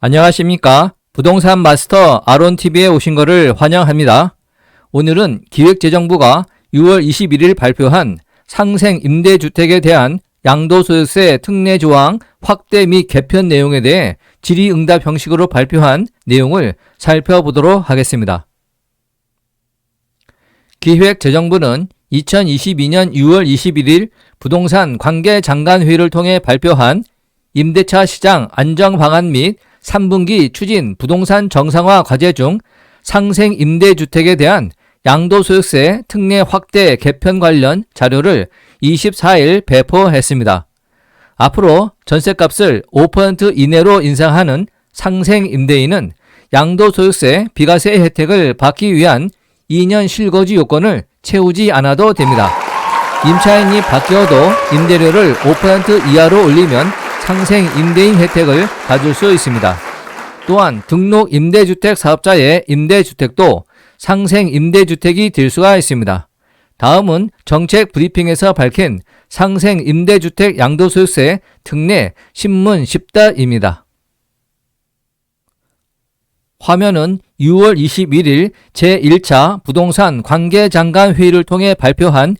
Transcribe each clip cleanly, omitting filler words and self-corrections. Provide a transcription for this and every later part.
안녕하십니까. 부동산 마스터 아론TV에 오신 것을 환영합니다. 오늘은 기획재정부가 6월 21일 발표한 상생 임대주택에 대한 양도소득세 특례 조항 확대 및 개편 내용에 대해 질의응답 형식으로 발표한 내용을 살펴보도록 하겠습니다. 기획재정부는 2022년 6월 21일 부동산 관계장관회의를 통해 발표한 임대차 시장 안정 방안 및 3분기 추진 부동산 정상화 과제 중 상생 임대주택에 대한 양도소득세 특례 확대 개편 관련 자료를 24일 배포했습니다. 앞으로 전셋값을 5% 이내로 인상하는 상생 임대인은 양도소득세 비과세 혜택을 받기 위한 2년 실거주 요건을 채우지 않아도 됩니다. 임차인이 바뀌어도 임대료를 5% 이하로 올리면 상생 임대인 혜택을 받을 수 있습니다. 또한 등록 임대주택 사업자의 임대주택도 상생 임대주택이 될 수가 있습니다. 다음은 정책 브리핑에서 밝힌 상생 임대주택 양도소득세 특례 신문 10답입니다. 화면은 6월 21일 제1차 부동산 관계장관 회의를 통해 발표한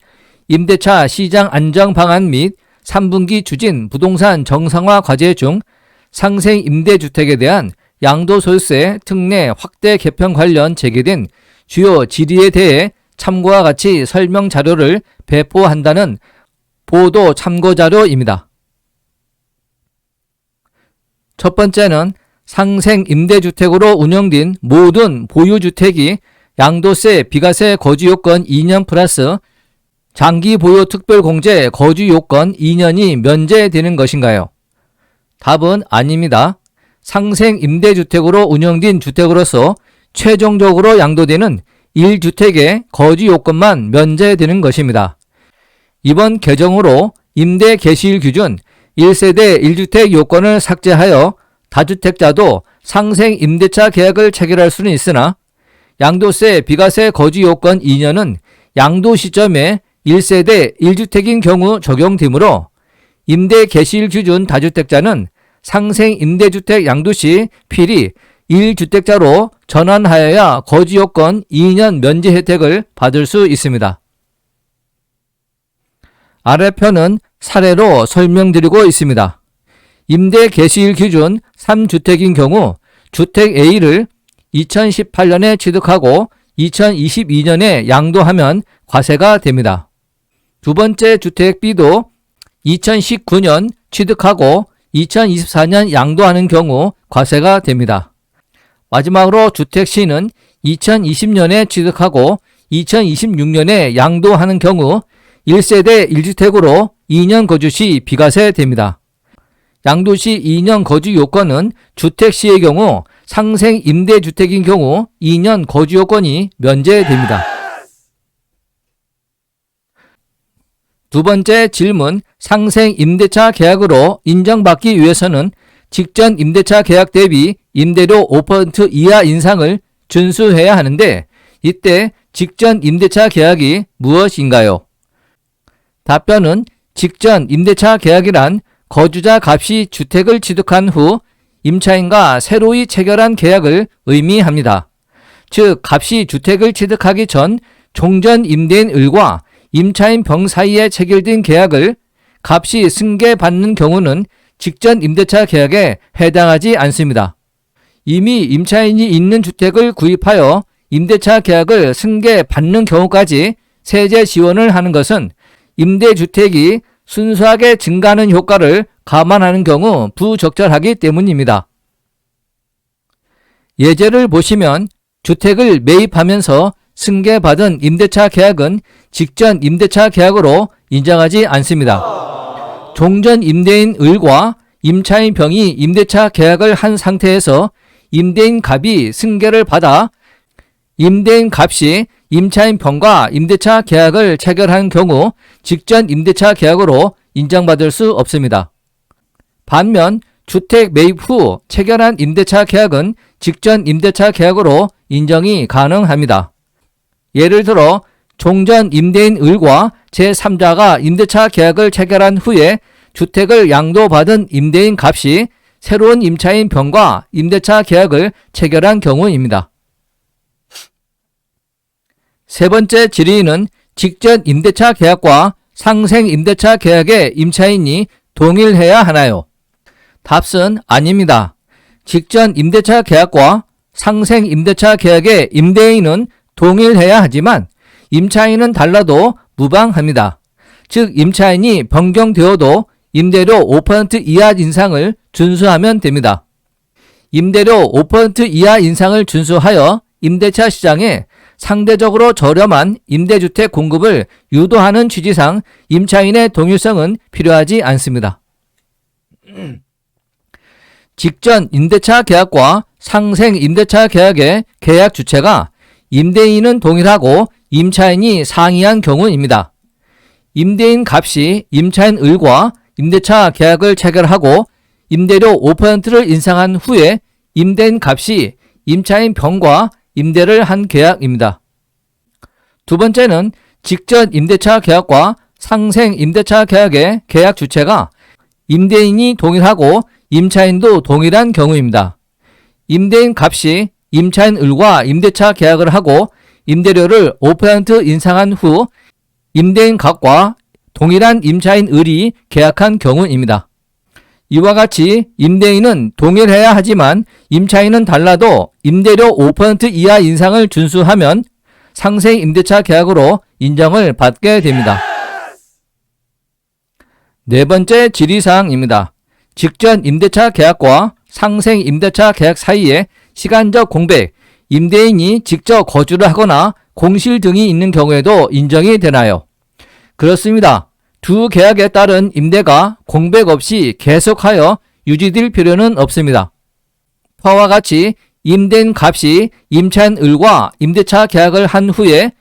임대차 시장 안정 방안 및 3분기 추진 부동산 정상화 과제 중 상생 임대주택에 대한 양도소득세 특례 확대 개편 관련 제기된 주요 질의에 대해 참고와 같이 설명 자료를 배포한다는 보도 참고 자료입니다. 첫 번째는 상생 임대주택으로 운영된 모든 보유주택이 양도세 비과세 거주요건 2년 플러스 장기 보유 특별공제 거주 요건 2년이 면제되는 것인가요? 답은 아닙니다. 상생 임대주택으로 운영된 주택으로서 최종적으로 양도되는 1주택의 거주 요건만 면제되는 것입니다. 이번 개정으로 임대 개시일 기준 1세대 1주택 요건을 삭제하여 다주택자도 상생 임대차 계약을 체결할 수는 있으나 양도세 비과세 거주 요건 2년은 양도 시점에 1세대 1주택인 경우 적용되므로 임대 개시일 기준 다주택자는 상생 임대주택 양도 시 필히 1주택자로 전환하여야 거주요건 2년 면제 혜택을 받을 수 있습니다. 아래편은 사례로 설명드리고 있습니다. 임대 개시일 기준 3주택인 경우 주택 A를 2018년에 취득하고 2022년에 양도하면 과세가 됩니다. 두 번째 주택 B도 2019년 취득하고 2024년 양도하는 경우 과세가 됩니다. 마지막으로 주택 C는 2020년에 취득하고 2026년에 양도하는 경우 1세대 1주택으로 2년 거주 시 비과세 됩니다. 양도 시 2년 거주 요건은 주택 C의 경우 상생 임대주택인 경우 2년 거주 요건이 면제됩니다. 두 번째 질문, 상생 임대차 계약으로 인정받기 위해서는 직전 임대차 계약 대비 임대료 5% 이하 인상을 준수해야 하는데 이때 직전 임대차 계약이 무엇인가요? 답변은 직전 임대차 계약이란 거주자 값이 주택을 취득한 후 임차인과 새로이 체결한 계약을 의미합니다. 즉 값이 주택을 취득하기 전 종전 임대인 을과 임차인 병 사이에 체결된 계약을 값이 승계받는 경우는 직전 임대차 계약에 해당하지 않습니다. 이미 임차인이 있는 주택을 구입하여 임대차 계약을 승계받는 경우까지 세제 지원을 하는 것은 임대주택이 순수하게 증가하는 효과를 감안하는 경우 부적절하기 때문입니다. 예제를 보시면 주택을 매입하면서 승계받은 임대차 계약은 직전 임대차 계약으로 인정하지 않습니다. 종전 임대인 을과 임차인 병이 임대차 계약을 한 상태에서 임대인 갑이 승계를 받아 임대인 값이 임차인 병과 임대차 계약을 체결한 경우 직전 임대차 계약으로 인정받을 수 없습니다. 반면 주택 매입 후 체결한 임대차 계약은 직전 임대차 계약으로 인정이 가능합니다. 예를 들어 종전 임대인 을과 제3자가 임대차 계약을 체결한 후에 주택을 양도받은 임대인 값이 새로운 임차인 병과 임대차 계약을 체결한 경우입니다. 세 번째 질의는 직전 임대차 계약과 상생 임대차 계약의 임차인이 동일해야 하나요? 답은 아닙니다. 직전 임대차 계약과 상생 임대차 계약의 임대인은 동일해야 하지만 임차인은 달라도 무방합니다. 즉 임차인이 변경되어도 임대료 5% 이하 인상을 준수하면 됩니다. 임대료 5% 이하 인상을 준수하여 임대차 시장에 상대적으로 저렴한 임대주택 공급을 유도하는 취지상 임차인의 동일성은 필요하지 않습니다. 직전 임대차 계약과 상생 임대차 계약의 계약 주체가 임대인은 동일하고 임차인이 상이한 경우입니다. 임대인 값이 임차인 을과 임대차 계약을 체결하고 임대료 5%를 인상한 후에 임대인 값이 임차인 병과 임대를 한 계약입니다. 두 번째는 직전 임대차 계약과 상생 임대차 계약의 계약 주체가 임대인이 동일하고 임차인도 동일한 경우입니다. 임대인 값이 임차인 을과 임대차 계약을 하고 임대료를 5% 인상한 후 임대인 값과 동일한 임차인 을이 계약한 경우입니다. 이와 같이 임대인은 동일해야 하지만 임차인은 달라도 임대료 5% 이하 인상을 준수하면 상생 임대차 계약으로 인정을 받게 됩니다. 네 번째 질의사항입니다. 직전 임대차 계약과 상생 임대차 계약 사이에 시간적 공백, 임대인이 직접 거주를 하거나 공실 등이 있는 경우에도 인정이 되나요? 그렇습니다. 두 계약에 따른 임대가 공백 없이 계속하여 유지될 필요는 없습니다. 파와 같이 임대인 값이 임차인 을과 임대차 계약을 한 후에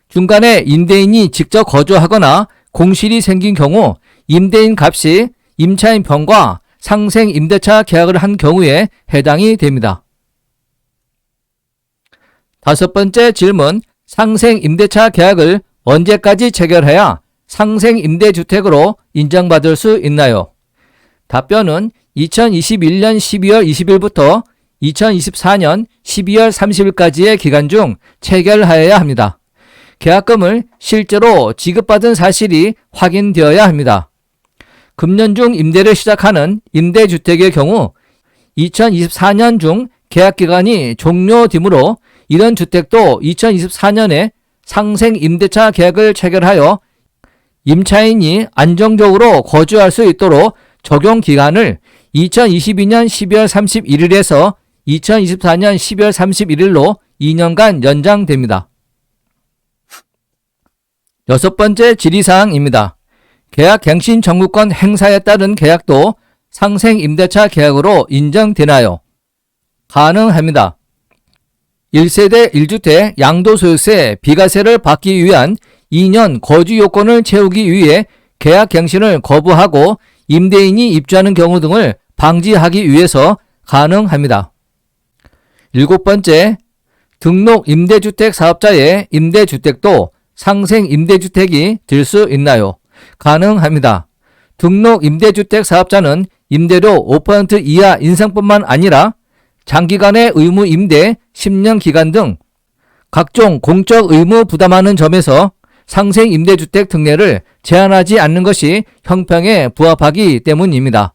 중간에 임대인이 직접 거주하거나 공실이 생긴 경우 임대인 값이 임차인 병과 상생 임대차 계약을 한 경우에 해당이 됩니다. 다섯 번째 질문, 상생 임대차 계약을 언제까지 체결해야 상생 임대주택으로 인정받을 수 있나요? 답변은 2021년 12월 20일부터 2024년 12월 30일까지의 기간 중 체결하여야 합니다. 계약금을 실제로 지급받은 사실이 확인되어야 합니다. 금년 중 임대를 시작하는 임대주택의 경우 2024년 중 계약기간이 종료되므로 이런 주택도 2024년에 상생 임대차 계약을 체결하여 임차인이 안정적으로 거주할 수 있도록 적용기간을 2022년 12월 31일에서 2024년 12월 31일로 2년간 연장됩니다. 여섯 번째 질의사항입니다. 계약갱신 청구권 행사에 따른 계약도 상생 임대차 계약으로 인정되나요? 가능합니다. 1세대 1주택 양도소득세 비과세를 받기 위한 2년 거주 요건을 채우기 위해 계약갱신을 거부하고 임대인이 입주하는 경우 등을 방지하기 위해서 가능합니다. 일곱 번째, 등록 임대주택 사업자의 임대주택도 상생 임대주택이 될 수 있나요? 가능합니다. 등록 임대주택 사업자는 임대료 5% 이하 인상뿐만 아니라 장기간의 의무 임대, 10년 기간 등 각종 공적 의무 부담하는 점에서 상생 임대주택 특례를 제한하지 않는 것이 형평에 부합하기 때문입니다.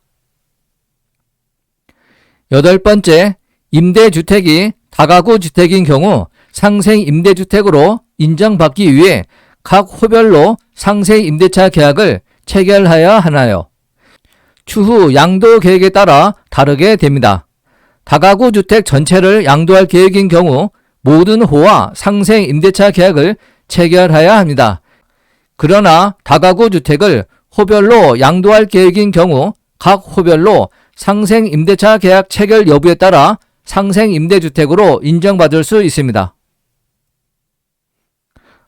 여덟 번째, 임대주택이 다가구 주택인 경우 상생 임대주택으로 인정받기 위해 각 호별로 상생 임대차 계약을 체결하여야 하나요? 추후 양도 계획에 따라 다르게 됩니다. 다가구 주택 전체를 양도할 계획인 경우 모든 호와 상생 임대차 계약을 체결해야 합니다. 그러나 다가구 주택을 호별로 양도할 계획인 경우 각 호별로 상생 임대차 계약 체결 여부에 따라 상생 임대주택으로 인정받을 수 있습니다.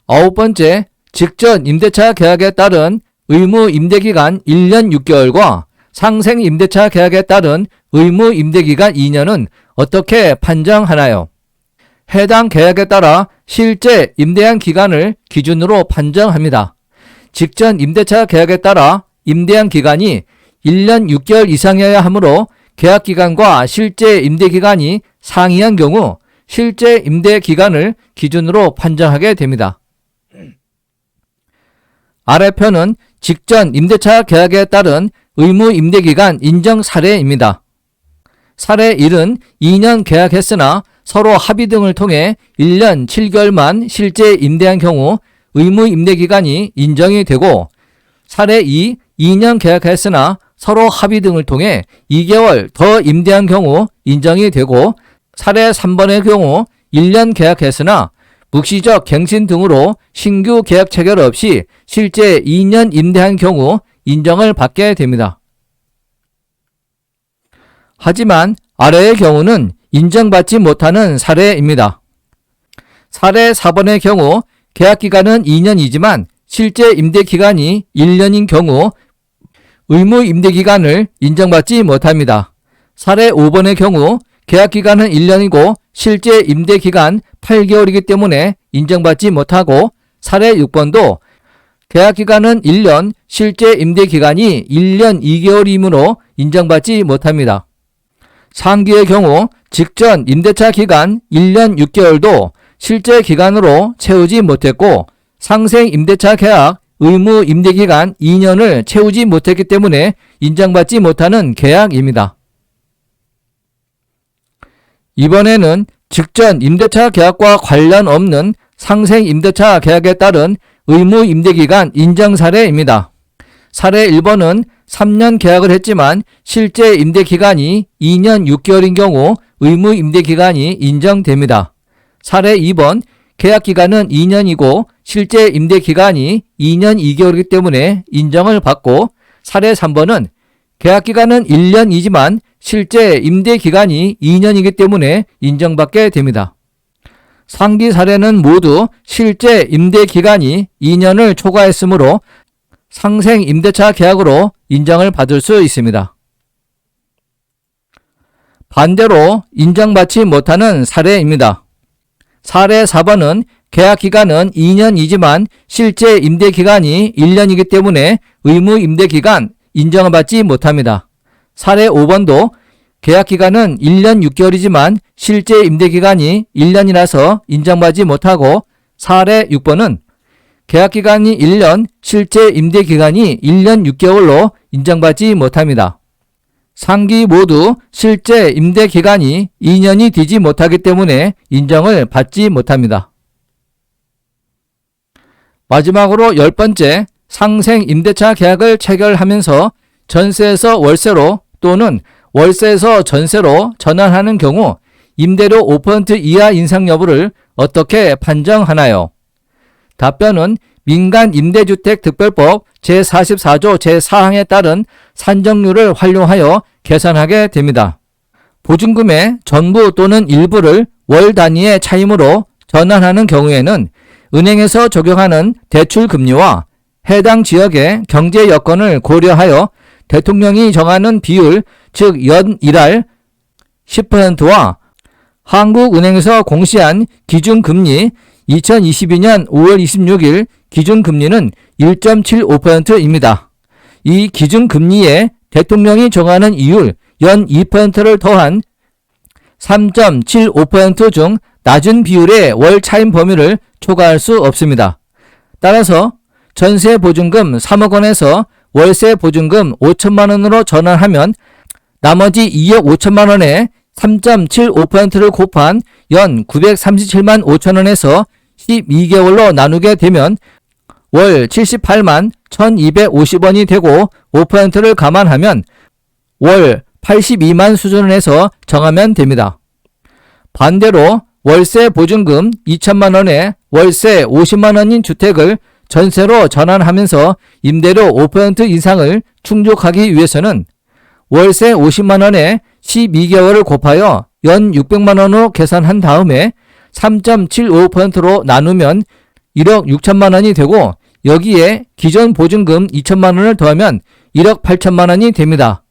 아홉 번째, 직전 임대차 계약에 따른 의무 임대기간 1년 6개월과 상생 임대차 계약에 따른 의무 임대기간 2년은 어떻게 판정하나요? 해당 계약에 따라 실제 임대한 기간을 기준으로 판정합니다. 직전 임대차 계약에 따라 임대한 기간이 1년 6개월 이상이어야 하므로 계약기간과 실제 임대기간이 상이한 경우 실제 임대기간을 기준으로 판정하게 됩니다. 아래편은 직전 임대차 계약에 따른 의무 임대기간 인정 사례입니다. 사례 1은 2년 계약했으나 서로 합의 등을 통해 1년 7개월만 실제 임대한 경우 의무 임대기간이 인정이 되고, 사례 2, 2년 계약했으나 서로 합의 등을 통해 2개월 더 임대한 경우 인정이 되고, 사례 3번의 경우 1년 계약했으나 묵시적 갱신 등으로 신규 계약 체결 없이 실제 2년 임대한 경우 인정을 받게 됩니다. 하지만 아래의 경우는 인정받지 못하는 사례입니다. 사례 4번의 경우 계약기간은 2년이지만 실제 임대기간이 1년인 경우 의무 임대기간을 인정받지 못합니다. 사례 5번의 경우 계약기간은 1년이고 실제 임대기간 8개월이기 때문에 인정받지 못하고, 사례 6번도 계약기간은 1년, 실제 임대기간이 1년 2개월이므로 인정받지 못합니다. 상기의 경우 직전 임대차 기간 1년 6개월도 실제 기간으로 채우지 못했고, 상생 임대차 계약 의무 임대기간 2년을 채우지 못했기 때문에 인정받지 못하는 계약입니다. 이번에는 직전 임대차 계약과 관련 없는 상생 임대차 계약에 따른 의무 임대기간 인정 사례입니다. 사례 1번은 3년 계약을 했지만 실제 임대기간이 2년 6개월인 경우 의무 임대기간이 인정됩니다. 사례 2번, 계약기간은 2년이고 실제 임대기간이 2년 2개월이기 때문에 인정을 받고, 사례 3번은 계약기간은 1년이지만 실제 임대기간이 2년이기 때문에 인정받게 됩니다. 상기 사례는 모두 실제 임대기간이 2년을 초과했으므로 상생 임대차 계약으로 인정을 받을 수 있습니다. 반대로 인정받지 못하는 사례입니다. 사례 4번은 계약기간은 2년이지만 실제 임대기간이 1년이기 때문에 의무 임대기간 인정을 받지 못합니다. 사례 5번도 계약기간은 1년 6개월이지만 실제 임대기간이 1년이라서 인정받지 못하고, 사례 6번은 계약기간이 1년, 실제 임대기간이 1년 6개월로 인정받지 못합니다. 상기 모두 실제 임대기간이 2년이 되지 못하기 때문에 인정을 받지 못합니다. 마지막으로 10번째, 상생 임대차 계약을 체결하면서 전세에서 월세로 또는 월세에서 전세로 전환하는 경우 임대료 5% 이하 인상 여부를 어떻게 판정하나요? 답변은 민간임대주택특별법 제44조 제4항에 따른 산정률을 활용하여 계산하게 됩니다. 보증금의 전부 또는 일부를 월 단위의 차임으로 전환하는 경우에는 은행에서 적용하는 대출금리와 해당 지역의 경제 여건을 고려하여 대통령이 정하는 비율, 즉 연일할 10%와 한국은행에서 공시한 기준금리 2022년 5월 26일 기준금리는 1.75%입니다. 이 기준금리에 대통령이 정하는 이율 연 2%를 더한 3.75% 중 낮은 비율의 월 차임 범위를 초과할 수 없습니다. 따라서 전세 보증금 3억 원에서 월세 보증금 5천만 원으로 전환하면 나머지 2억 5천만 원에 3.75%를 곱한 연 937만 5천 원에서 12개월로 나누게 되면 월 78만 1250원이 되고 5%를 감안하면 월 82만 수준에서 정하면 됩니다. 반대로 월세 보증금 2천만 원에 월세 50만 원인 주택을 전세로 전환하면서 임대료 5% 인상을 충족하기 위해서는 월세 50만 원에 12개월을 곱하여 연 600만 원으로 계산한 다음에 3.75%로 나누면 1억 6천만 원이 되고, 여기에 기존 보증금 2천만 원을 더하면 1억 8천만 원이 됩니다.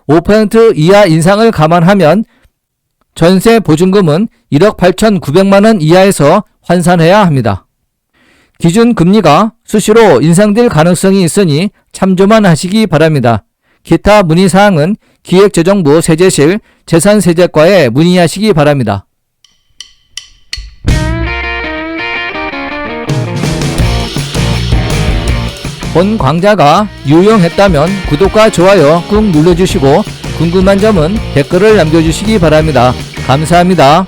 5% 이하 인상을 감안하면 전세 보증금은 1억 8,900만 원 이하에서 환산해야 합니다. 기준 금리가 수시로 인상될 가능성이 있으니 참조만 하시기 바랍니다. 기타 문의사항은 기획재정부 세제실 재산세제과에 문의하시기 바랍니다. 본 강좌가 유용했다면 구독과 좋아요 꾹 눌러주시고 궁금한 점은 댓글을 남겨주시기 바랍니다. 감사합니다.